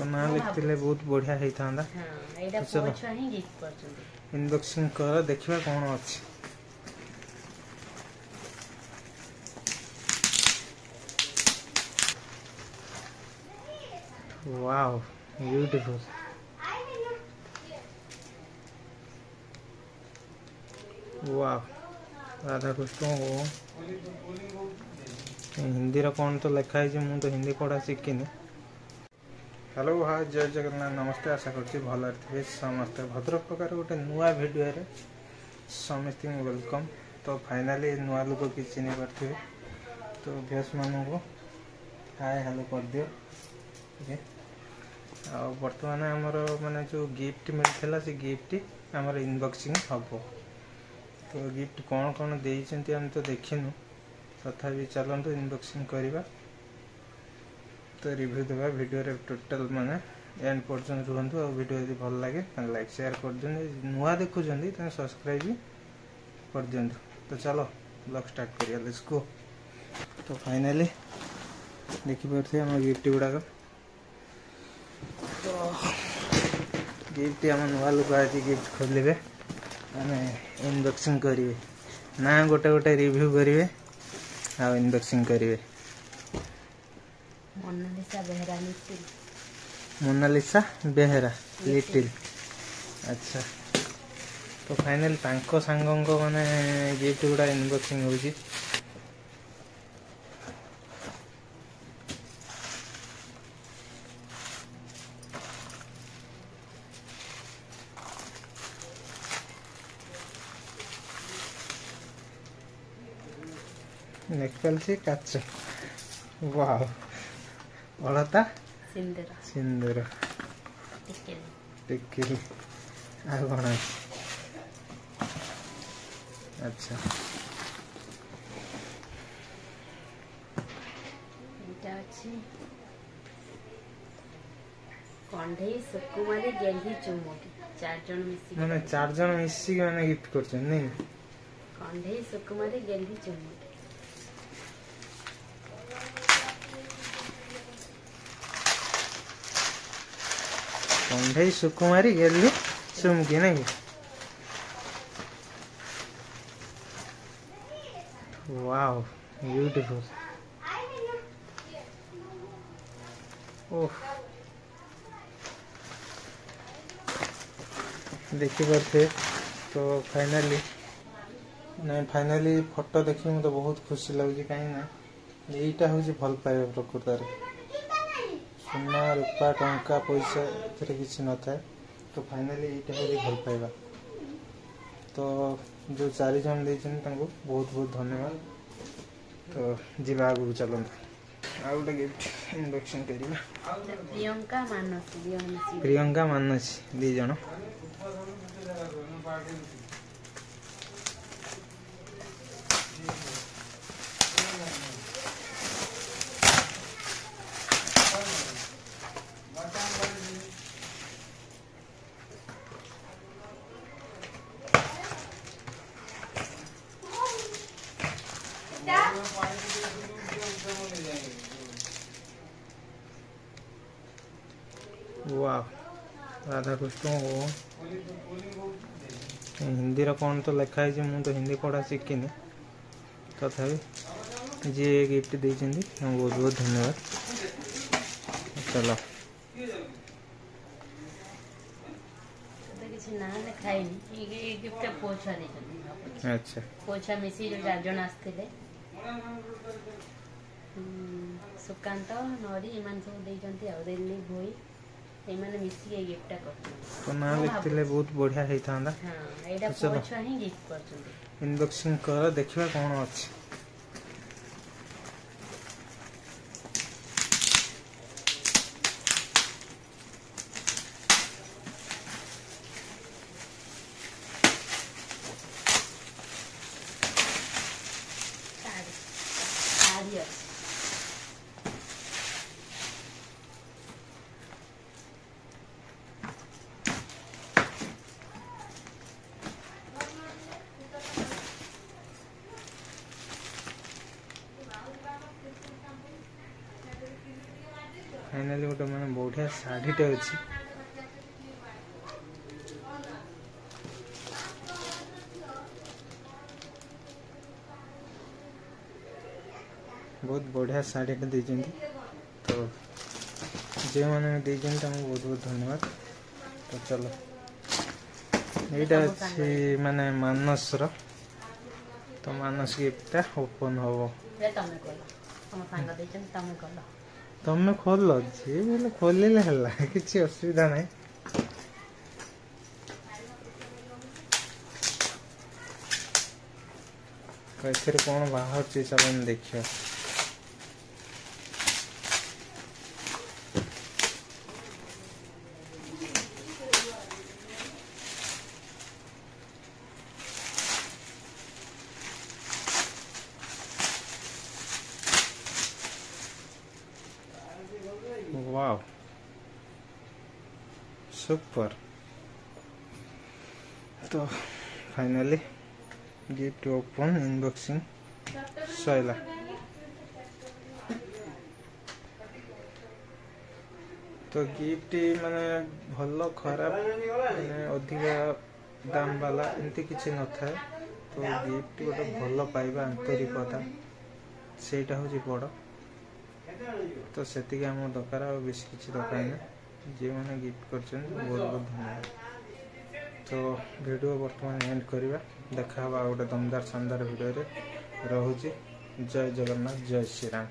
तो ना लिखते बहुत बढ़िया होता। तो चलो इनबॉक्सिंग कर देखा कौन अच्छी। Wow beautiful. वाह राधा कृष्ण हिंदी कौन तो लिखाई मुझे तो हिंदी पढ़ा शिखिनी। हेलो हाय जय जगन्नाथ नमस्ते आशा करছি भल थे समस्ते भद्रक प्रकार गोटे नुआ भिडियो समस्त वेलकम। तो फाइनाली नुआ लोक कि चिन्ह पारे तो भ्यूस मान को हाय हेलो कर दियो। बर्तमान आमर माने जो गिफ्ट मिलता से गिफ्ट आमर इनबॉक्सिंग हम। तो गिफ्ट कौन कौन देते आम तो देखिनु तथापि चलतु इनबॉक्सिंग करवा। तो रिव्यू देवा वीडियो रे टोटल माने एंड पर्यंत रुहतु। और वीडियो यदि भल लगे लाइक शेयर कर दिखाँ नुआ देखुं सब्सक्राइब भी कर दिखाँ। तो चलो ब्लॉग स्टार्ट करिया लेट्स गो। तो फाइनली देखिपे आम गिफ्ट गुड़ाक तो गिफ्ट आम नुआ लोक आज गिफ्ट खोलिए आम इनबॉक्सिंग करेंगे ना गोटे गोटे रिव्यू करेंगे आ इनबॉक्सिंग करेंगे। मोनालिसा बेहेरा लिटिल अच्छा। तो फाइनल तांको सांगों को माने गिफ्ट गुड़ा इनबॉक्सिंग होगी। नेकपाल से काच वाह अलता सिंदूर टिकिल आ कौन अच्छा कंढे सुकुमारी गेंदी चुमुटी माने 4 जन मिसिक माने गिफ्ट करछन नहीं। कंढे सुकुमारी गेंदी चुमुटी कंढे सुकुमारी गेली चुमकी नहीं। वाओ ब्यूटीफुल ओह देखी पारे। तो फाइनाली नहीं फाइनाली फोटो देखिए मुझे बहुत खुशी लगुच कहीं यहीटा हूँ भल पाइबा प्रकृत सुना रूपा टंका पैसा ए किसी न था। तो फाइनाली यहीटा हूँ भल पाइबा। तो जो 4 जन देते बहुत बहुत धन्यवाद। तो जीवा आगू चलते आ गए गिफ्ट इनबॉक्सिंग करवा। प्रियंका मानसी 2 जन वाह राधा कृष्ण हिंदी कौन तो लिखाई मुझे तो हिंदी पढ़ा शिखिनी। तथापि जी गिफ्ट देते बहुत बहुत धन्यवाद। चलो अच्छा पोछा मिसी जो 4 जन आसते सुकांत नरी इन सब दिल्ली भोई मिसिक गिफ्ट तो ना लिखते बहुत बढ़िया होता। तो चलो गिफ्ट कर इनबॉक्सिंग कर देखा कौन अच्छी। फाइनाली गोटे मैंने बहुत बढ़िया शाढ़ीटे अच्छी बहुत बढ़िया शाढ़ीटे देते तो जो मैंने देते बहुत बहुत धन्यवाद। तो चलो यहाँ अच्छी माने मानस तो मानस गिफ्टा ओपन हम तमें खोल जी बोले खोलिले किसी असुविधा नहीं। कैसे कौन बाहर चल देखिए वाव सुपर। तो finally gift open unboxing Saila. तो गिफ्ट माने भल खराब माने अधिका दाम वाला एमती किसी न था। तो गिफ्ट गोटे भल पाइबा आंतरिकता सेटा हूँ बड़। तो से आम दरकार आ बेस किसी दरकार नहीं। जो मैंने गिफ्ट कर बहुत बहुत धन्यवाद। तो वीडियो बर्तमान एंड करवा देखा गोटे दमदार शानदार वीडियो रे। रहुची जय जगन्नाथ जय श्री राम।